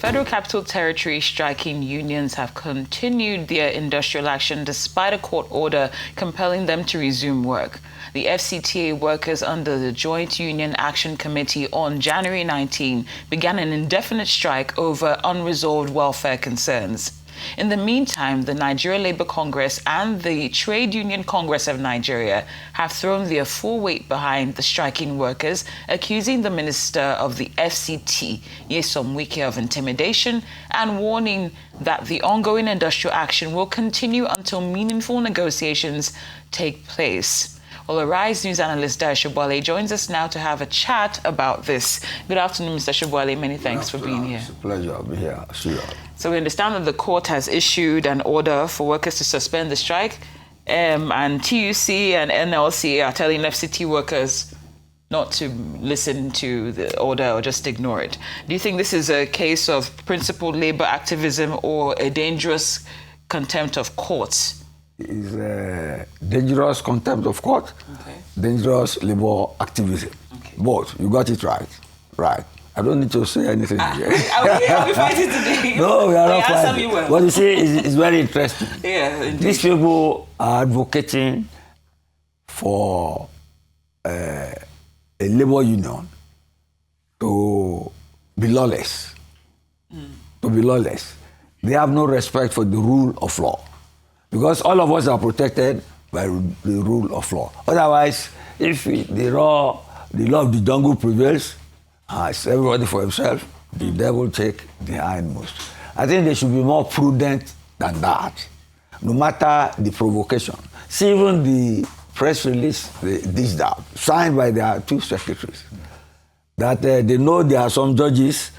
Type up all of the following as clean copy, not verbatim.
Federal Capital Territory striking unions have continued their industrial action despite a court order compelling them to resume work. The FCT workers under the Joint Union Action Committee on January 19 began an indefinite strike over unresolved welfare concerns. In the meantime, the Nigeria Labour Congress and the Trade Union Congress of Nigeria have thrown their full weight behind the striking workers, accusing the Minister of the FCT, Nyesom Wike, of intimidation and warning that the ongoing industrial action will continue until meaningful negotiations take place. Well, Arise News analyst Dayo Sobowale joins us now to have a chat about this. Good afternoon, Mr. Sobowale. Many thanks for being here. It's a pleasure to be here. So we understand that the court has issued an order for workers to suspend the strike, and TUC and NLC are telling FCT workers not to listen to the order or just ignore it. Do you think this is a case of principled labor activism or a dangerous contempt of courts? It's a dangerous contempt of court, dangerous labor activism. Both. You got it right. Right. I don't need to say anything. Are we fighting today? No, we are not fighting. Well. What you say is very interesting. Yeah, indeed. These people are advocating for a labor union to be lawless. To be lawless. They have no respect for the rule of law. Because all of us are protected by the rule of law. Otherwise, if the law of the jungle prevails, it's everybody for himself, the devil take the hindmost. I think they should be more prudent than that, no matter the provocation. See, even the press release, this down, signed by their two secretaries, that they know there are some judges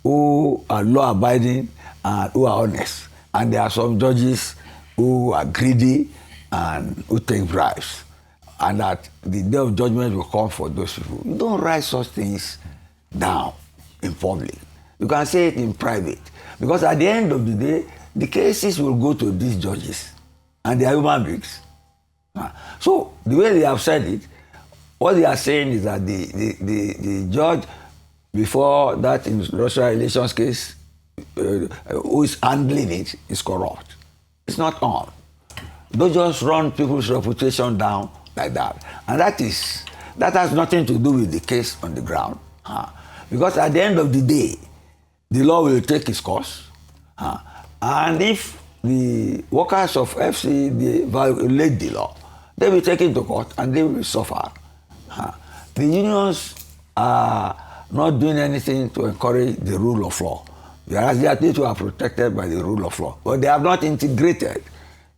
who are law-abiding and who are honest, and there are some judges who are greedy and who take bribes, and that the day of judgment will come for those people. You don't write such things down in public. You can say it in private, because at the end of the day, the cases will go to these judges, and they are human beings. So the way they have said it, what they are saying is that the judge before that industrial relations case, who is handling it, is corrupt. It's not on. Don't just run people's reputation down like that. And that has nothing to do with the case on the ground. Because at the end of the day, the law will take its course. And if the workers of FC violate the law, they will be taken to court and they will suffer. The unions are not doing anything to encourage the rule of law. Whereas they are people who are protected by the rule of law. But they have not integrated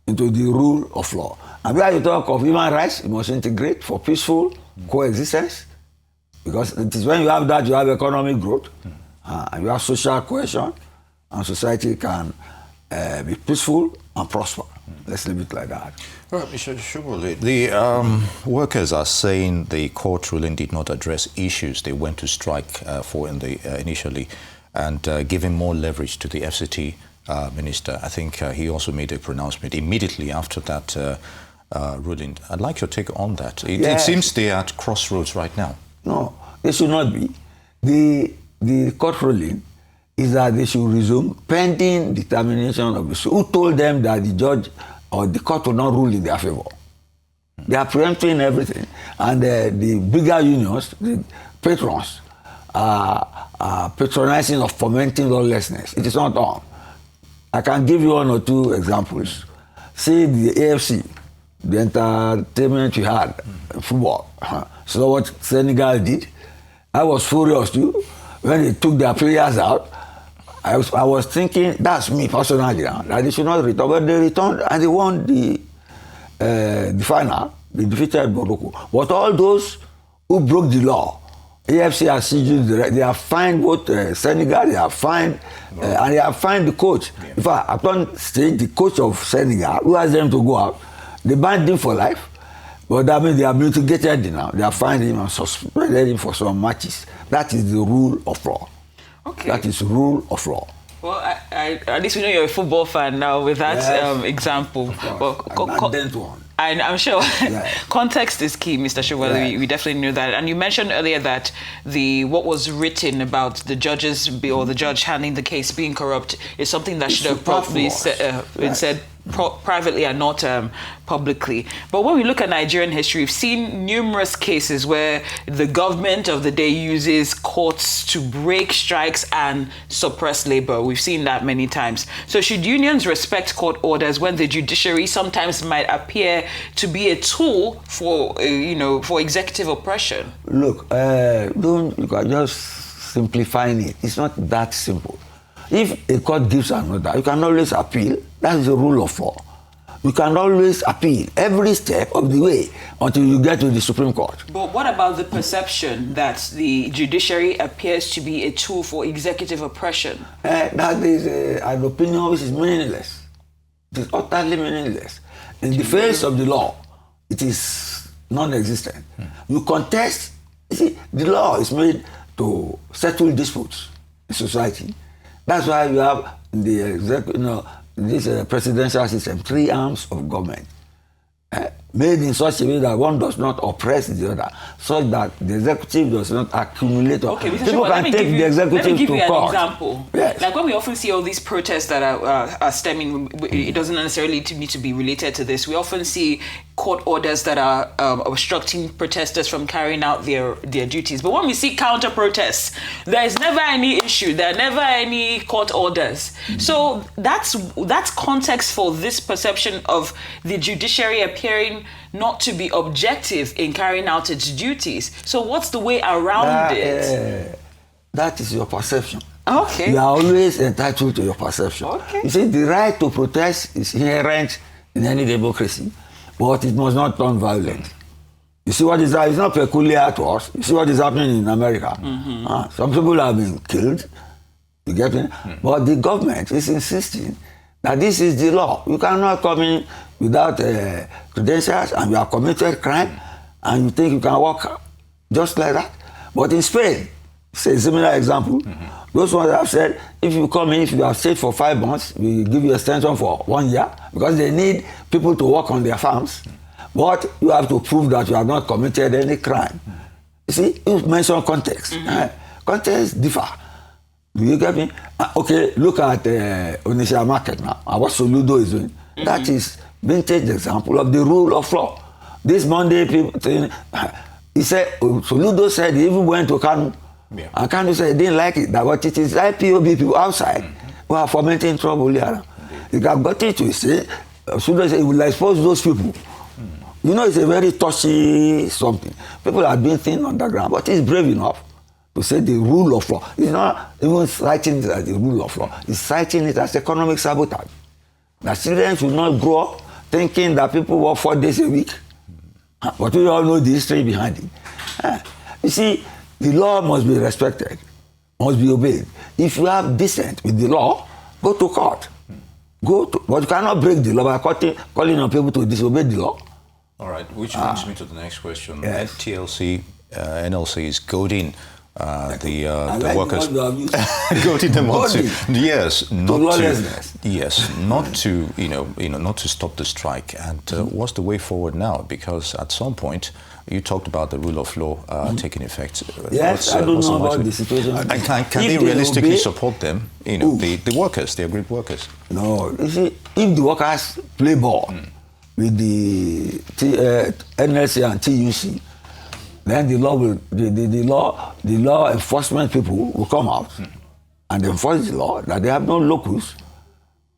into the rule of law. And when you talk of human rights, you must integrate for peaceful coexistence. Because it is when you have that, you have economic growth, and you have social cohesion, and society can be peaceful and prosper. Let's leave it like that. Right, Mr. Sobowale, the workers are saying the court ruling did not address issues they went to strike for initially, and giving more leverage to the FCT minister. I think he also made a pronouncement immediately after that ruling. I'd like your take on that. It seems they are at crossroads right now. No, they should not be. The court ruling is that they should resume pending determination of the suit. Who told them that the judge or the court will not rule in their favor? They are preempting everything. And the bigger unions, the patrons, are patronizing of fomenting lawlessness. It is not on. I can give you one or two examples. See the AFC, the entertainment we had, football. So what Senegal did, I was furious too. When they took their players out, I was thinking, that's me personally, that they should not return. But they returned and they won the final. They defeated Morocco. But all those who broke the law, AFC has seized they have fined both Senegal, they have fined, and they have fined the coach. Yeah. In fact, upon stage, the coach of Senegal, who asked them to go out, they banned him for life. But that means they have mitigated him now. They have fined him and suspended him for some matches. That is the rule of law. Okay. That is rule of law. Well, at least we know you're a football fan now with that example. Well, I'm sure context is key, Mr. Sobowale. We definitely knew that. And you mentioned earlier that what was written about the judges or the judge handling the case being corrupt is something that should have probably been said privately and not publicly. But when we look at Nigerian history, we've seen numerous cases where the government of the day uses courts to break strikes and suppress labor. We've seen that many times. So should unions respect court orders when the judiciary sometimes might appear to be a tool for, for executive oppression? Look, you are just simplifying it. It's not that simple. If a court gives an order, you can always appeal. That is the rule of law. You can always appeal every step of the way until you get to the Supreme Court. But what about the perception that the judiciary appears to be a tool for executive oppression? That is an opinion which is meaningless. It is utterly meaningless. In the face of the law, it is non-existent. You contest. You see, the law is made to settle disputes in society. That's why you have this presidential system, 3 arms of government, made in such a way that one does not oppress the other, so that the executive does not accumulate. Okay, people can take the executive to court. Let me give you an example. Yes. Like when we often see all these protests that are stemming, it doesn't necessarily need to be related to this. We often see court orders that are obstructing protesters from carrying out their duties. But when we see counter protests, there is never any issue. There are never any court orders. So that's context for this perception of the judiciary appearing not to be objective in carrying out its duties. So what's the way around it? That is your perception. Okay. You are always entitled to your perception. Okay. You see, the right to protest is inherent in any democracy, but it must not turn violent. You see what is that? It's not peculiar to us. You see what is happening in America. Some people have been killed. You get me? But the government is insisting that this is the law. You cannot come in without credentials and you have committed crime and you think you can walk just like that. But in Spain, it's a similar example. Those ones have said, if you come in, if you have stayed for 5 months, we give you extension for 1 year because they need people to work on their farms. But you have to prove that you have not committed any crime. You see, you mentioned context. Context differ. Do you get me? Okay, look at Onitsha market now, and what Soludo is doing. That is vintage example of the rule of law. This Monday, people saying, he said, Soludo said he even went to Kanu. And Kanu said he didn't like it, that what it is IPOB people outside who are fomenting trouble here. He got it to say, Soludo said he will expose those people. You know, it's a very touchy something. People are being thin on the ground, but he's brave enough to say the rule of law. He's not even citing it as the rule of law. He's citing it as economic sabotage. That children should not grow up thinking that people work 4 days a week. But we all know the history behind it. You see, the law must be respected, must be obeyed. If you have dissent with the law, go to court. But you cannot break the law by calling on people to disobey the law. All right, which brings me to the next question. Yes. TLC, NLC is goading the workers, goading them on not to stop the strike. And what's the way forward now? Because at some point, you talked about the rule of law taking effect. Yes, I don't know about the situation. And can they realistically support them? The workers, the aggrieved workers. No, you see, if the workers play ball with the NLC and TUC, then the law enforcement people will come out and enforce the law that they have no locus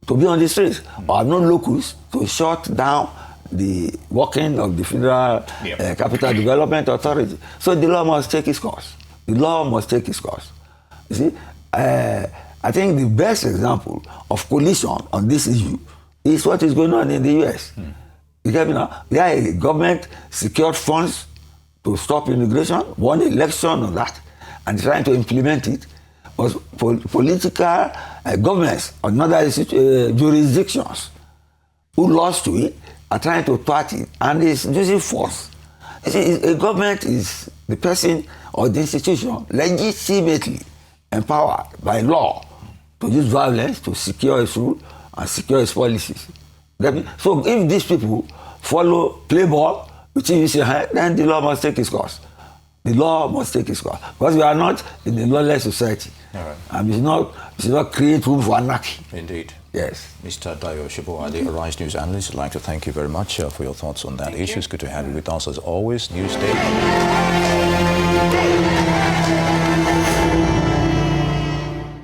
to be on the streets or have no locus to shut down the working of the Federal Capital Development Authority. So the law must take its course. The law must take its course. You see, I think the best example of coalition on this issue is what is going on in the US. You get me now? There, government secured funds to stop immigration, won election on that, and trying to implement it. But political governments on other jurisdictions who lost to it are trying to thwart it, and it's using force. You see, a government is the person or the institution legitimately empowered by law to use violence to secure its rule and secure its policies. So if these people play ball, which use your hand, then the law must take its course. The law must take its course. Because we are not in a lawless society. All right. And we should not create room for anarchy. Indeed. Yes. Mr. Dayo Sobowale, Arise News analyst, I'd like to thank you very much for your thoughts on that issue. It's good to have you with us as always. Newsday.